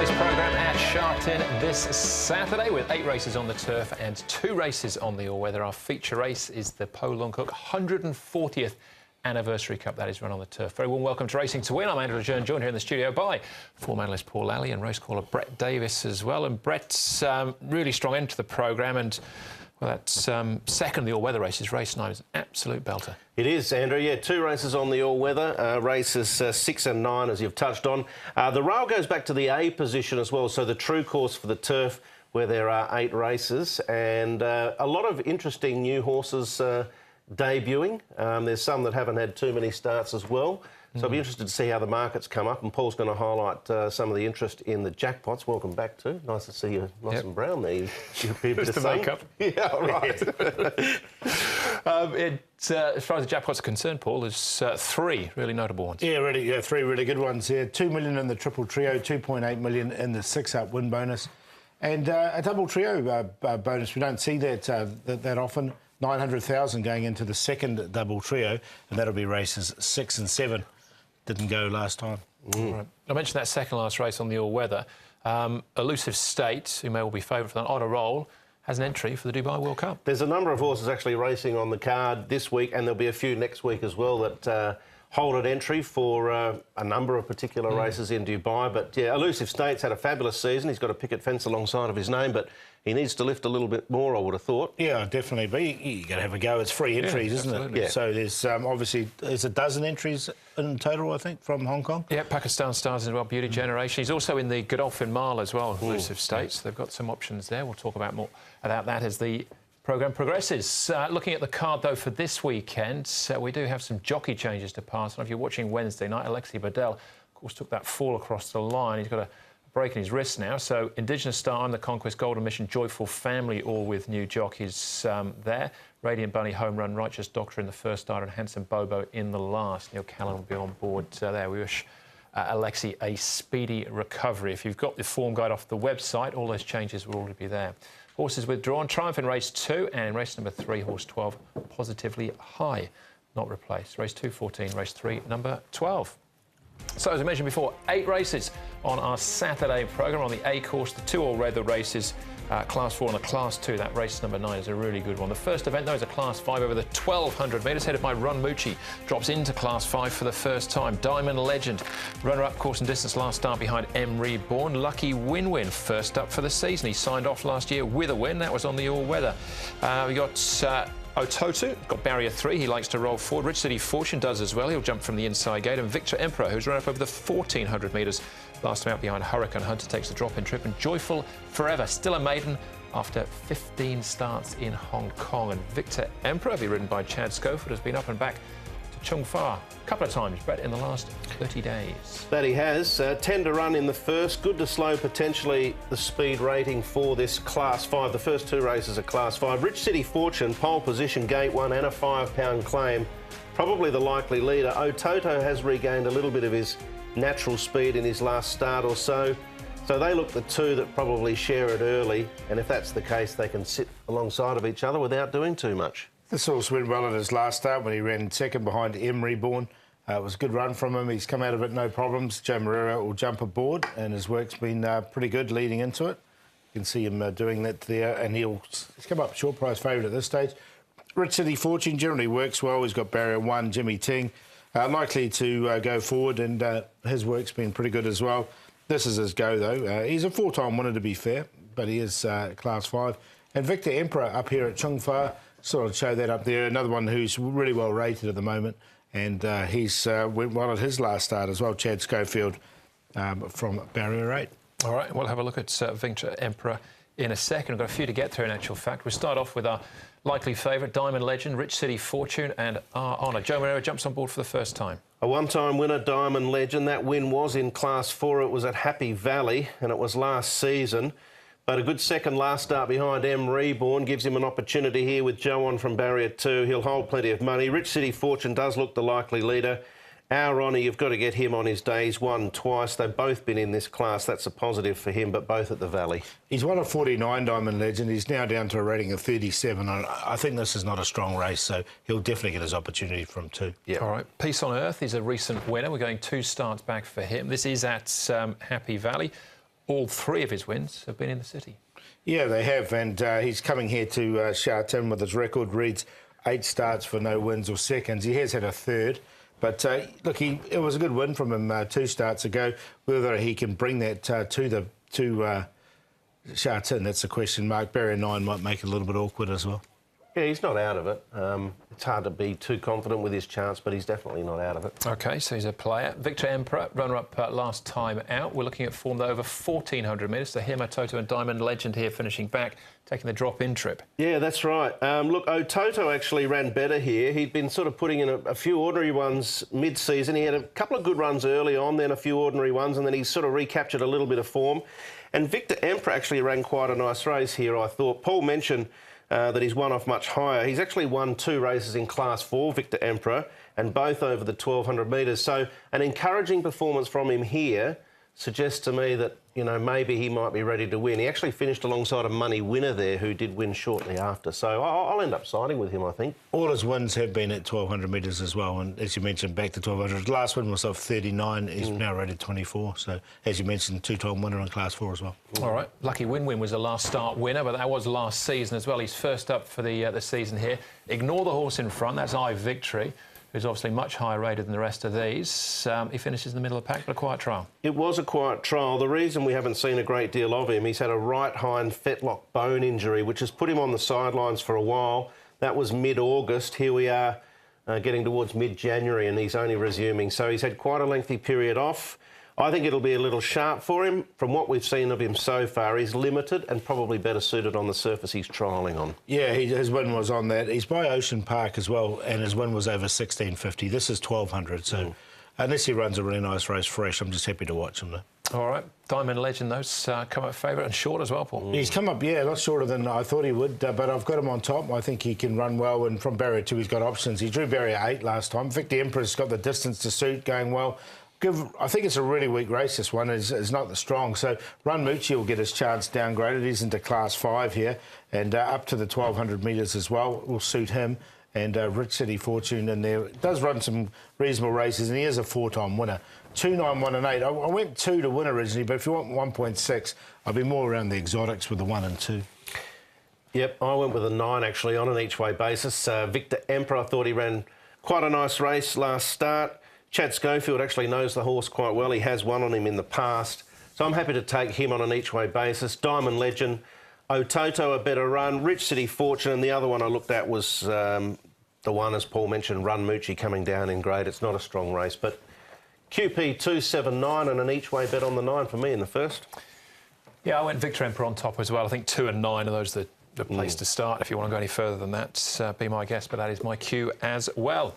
race programme at Sha Tin this Saturday with 8 races on the turf and 2 races on the all-weather. Our feature race is the Po Lung Cook 140th Anniversary Cup. That is run on the turf. Very warm welcome to Racing to Win. I'm Andrew Lejeune, joined here in the studio by form analyst Paul Lally and race caller Brett Davis as well. And Brett's really strong end to the programme, and well, that's second of the all-weather races. Race 9 is an absolute belter. It is, Andrew. Yeah, 2 races on the all-weather. Races 6 and 9, as you've touched on. The rail goes back to the A position as well, so the true course for the turf, where there are 8 races. And a lot of interesting new horses debuting. There's some that haven't had too many starts as well. So I'll be interested to see how the markets come up, and Paul's going to highlight some of the interest in the jackpots. Welcome back, too. Nice to see you nice and brown there. You appear a bit Just the makeup. Yeah, right. As far as the jackpots are concerned, Paul, there's 3 really notable ones. Yeah, really, yeah, 3 really good ones here. 2 million in the triple trio, 2.8 million in the 6-up win bonus, and a double trio bonus. We don't see that often. 900,000 going into the second double trio, and that'll be races 6 and 7. Didn't go last time. Right. I mentioned that second last race on the all-weather. Elusive State, who may well be favourite for that on a roll, has an entry for the Dubai World Cup. There's a number of horses actually racing on the card this week, and there'll be a few next week as well that hold an entry for a number of particular races in Dubai. But yeah, Elusive State's had a fabulous season. He's got a picket fence alongside of his name, but he needs to lift a little bit more, I would have thought. Yeah, definitely. But you got to have a go. It's free entries, isn't absolutely. it? Yeah. So there's obviously there's a dozen entries in total, I think, from Hong Kong. Yeah, Pakistan Stars as well, Beauty Generation. He's also in the Godolphin Mile as well, Elusive State. So they've got some options there. We'll talk about more about that as the programme progresses. Looking at the card, though, for this weekend, we do have some jockey changes to pass on. If you're watching Wednesday night, Alexi Badel, of course, took that fall across the line. He's got a break in his wrist now. So Indigenous Star and the Conquest Golden Mission, Joyful Family, all with new jockeys there. Radiant Bunny, Home Run, Righteous Doctor in the first starter, and Handsome Bobo in the last. Neil Callan will be on board there. We wish Alexi a speedy recovery. If you've got the form guide off the website, all those changes will already be there. Horses withdrawn. Triumph in race 2, and in race number 3, horse 12, Positively High, not replaced. Race 2, 14, race 3, number 12. So, as I mentioned before, 8 races on our Saturday programme. On the A course, the 2 all-weather races, Class 4 and the Class 2. That race number 9 is a really good one. The first event, though, is a Class 5 over the 1,200 metres. Headed by Run Moochie, drops into Class 5 for the first time. Diamond Legend, runner-up course and distance last start behind M. Reborn. Lucky Win-Win, first up for the season. He signed off last year with a win. That was on the all-weather. We got Ototu, got barrier 3, he likes to roll forward. Rich City Fortune does as well, he'll jump from the inside gate. And Victor Emperor, who's run up over the 1,400 metres, last time out behind Hurricane Hunter, takes the drop in trip. And Joyful Forever, still a maiden after 15 starts in Hong Kong. And Victor Emperor, be ridden by Chad Schofield, has been up and back to Chung Fa a couple of times, Brett, in the last 30 days. That he has. 10 to run in the first. Good to slow potentially the speed rating for this Class 5. The first 2 races are Class 5. Rich City Fortune, pole position, gate 1 and a £5 claim. Probably the likely leader. Ototo has regained a little bit of his natural speed in his last start or so. So they look the 2 that probably share it early. And if that's the case, they can sit alongside of each other without doing too much. This horse went well at his last start when he ran second behind M. Reborn. It was a good run from him. He's come out of it no problems. Joe Moreira will jump aboard, and his work's been pretty good leading into it. You can see him doing that there, and he's come up short price favourite at this stage. Rich City Fortune generally works well. He's got barrier 1, Jimmy Ting, likely to go forward, and his work's been pretty good as well. This is his go, though. He's a 4-time winner, to be fair, but he is Class 5. And Victor Emperor up here at Chung Fa, sort of show that up there. Another one who's really well rated at the moment, and he's went well at his last start as well. Chad Schofield from barrier 8. All right, we'll have a look at Victor Emperor in a second. We've got a few to get through in actual fact. We'll start off with our likely favourite, Diamond Legend, Rich City Fortune and Our Honour. Joe Moreira jumps on board for the first time. A one-time winner, Diamond Legend. That win was in Class 4. It was at Happy Valley, and it was last season. But a good second last start behind M. Reborn gives him an opportunity here with Joe on from barrier 2. He'll hold plenty of money. Rich City Fortune does look the likely leader. Our Honour, you've got to get him on his day. He's won twice. They've both been in this class. That's a positive for him, but both at the Valley. He's won a 49 Diamond Legend. He's now down to a rating of 37. I think this is not a strong race, so he'll definitely get his opportunity from 2. Yeah. All right. Peace on Earth is a recent winner. We're going 2 starts back for him. This is at Happy Valley. all 3 of his wins have been in the city. Yeah, they have, and he's coming here to Sha Tin with his record reads 8 starts for no wins or seconds. He has had a third, but look, it was a good win from him 2 starts ago. Whether he can bring that to Sha Tin, that's a question mark. Barrier 9 might make it a little bit awkward as well. Yeah, he's not out of it. It's hard to be too confident with his chance, but he's definitely not out of it. OK, so he's a player. Victor Emperor, runner-up last time out. We're looking at form over 1,400 metres. So him, Toto and Diamond Legend here finishing back, taking the drop-in trip. Yeah, that's right. Look, Toto actually ran better here. He'd been sort of putting in a few ordinary ones mid-season. He had a couple of good runs early on, then a few ordinary ones, and then he sort of recaptured a little bit of form. And Victor Emperor actually ran quite a nice race here, I thought. Paul mentioned that he's won off much higher. He's actually won 2 races in Class 4, Victor Emperor, and both over the 1,200 metres. So an encouraging performance from him here suggests to me that, you know, maybe he might be ready to win. He actually finished alongside a money winner there who did win shortly after. So I'll end up siding with him, I think. All his wins have been at 1,200 metres as well, and as you mentioned, back to 1,200. Last win was off 39. He's now rated 24. So, as you mentioned, 2-time winner in Class 4 as well. All right. Lucky Win-Win was the last start winner, but that was last season as well. He's first up for the season here. Ignore the horse in front. That's I Victory, who's obviously much higher rated than the rest of these. He finishes in the middle of the pack, but a quiet trial. It was a quiet trial. The reason we haven't seen a great deal of him, he's had a right hind fetlock bone injury, which has put him on the sidelines for a while. That was mid-August. Here we are getting towards mid-January, and he's only resuming. So he's had quite a lengthy period off. I think it'll be a little sharp for him. From what we've seen of him so far, he's limited and probably better suited on the surface he's trialling on. Yeah, his win was on that. He's by Ocean Park as well, and his win was over 1,650. This is 1,200, so unless he runs a really nice race fresh, I'm just happy to watch him, though. All right. Diamond Legend, those come up favourite and short as well, Paul. He's come up, yeah, a lot shorter than I thought he would, but I've got him on top. I think he can run well, and from barrier 2, he's got options. He drew barrier 8 last time. Victor Emperor's got the distance to suit, going well. I think it's a really weak race, this one. It's not the strong. So Run Moochie will get his chance downgraded. He's into Class 5 here, and up to the 1,200 metres as well will suit him. And Rich City Fortune in there. Does run some reasonable races, and he is a 4-time winner. 2, 9, 1 and 8. I went 2 to win originally, but if you want 1.6, I'd be more around the exotics with the 1 and 2. Yep, I went with a 9, actually, on an each-way basis. Victor Emperor, I thought he ran quite a nice race last start. Chad Schofield actually knows the horse quite well. He has won on him in the past. So I'm happy to take him on an each-way basis. Diamond Legend, Toto a better run, Rich City Fortune, and the other one I looked at was the one, as Paul mentioned, Run Moochie coming down in grade. It's not a strong race, but QP 279 and an each-way bet on the 9 for me in the first. Yeah, I went Victor Emperor on top as well. I think 2 and 9 are those the place to start. If you want to go any further than that, be my guest, but that is my cue as well.